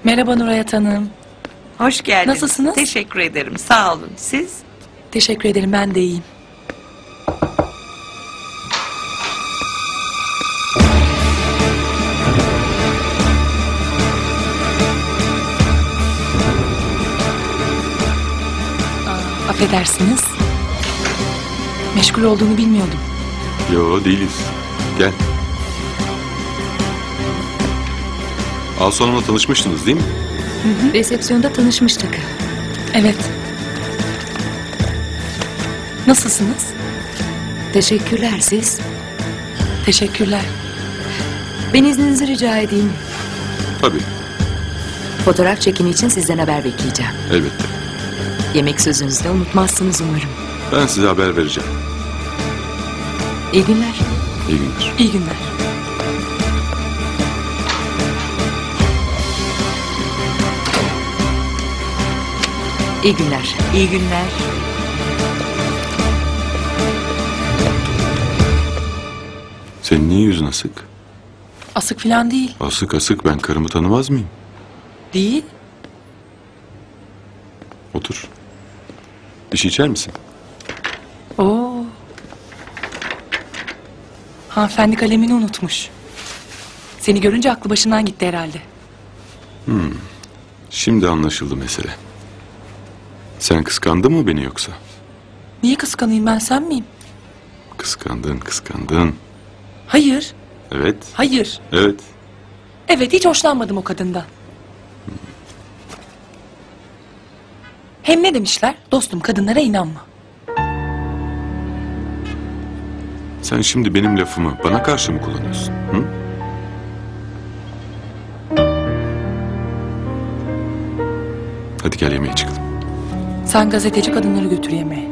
Merhaba Nurayat Hanım. Hoş geldiniz. Nasılsınız? Teşekkür ederim. Sağ olun. Siz? Teşekkür ederim, ben de iyiyim. Affedersiniz. Meşgul olduğunu bilmiyordum. Yo, değiliz. Gel. Asu Hanım'la tanışmıştınız değil mi? Resepsiyonda tanışmıştık. Evet. Nasılsınız? Teşekkürler siz. Teşekkürler. Ben izninizi rica edeyim. Tabii, Fotoğraf çekimi için sizden haber bekleyeceğim. elbette. Yemek sözünüzü de unutmazsınız umarım. Ben size haber vereceğim. İyi günler. İyi günler. İyi günler. İyi günler. İyi günler. Senin niye yüzün asık? Asık falan değil. Asık asık, ben karımı tanımaz mıyım? Değil. Otur. Bir şey içer misin? Oo. Hanımefendi kalemini unutmuş. Seni görünce aklı başından gitti herhalde. Şimdi anlaşıldı mesele. Sen kıskandın mı beni yoksa? Niye kıskanayım, ben sen miyim? Kıskandın. Hayır. Evet, Hayır. evet. Evet, hiç hoşlanmadım o kadından. Hem ne demişler? Dostum, kadınlara inanma. Sen şimdi benim lafımı bana karşı mı kullanıyorsun? Hı? Hadi gel yemeğe çıkalım. Sen gazeteci kadınları götür yemeğe.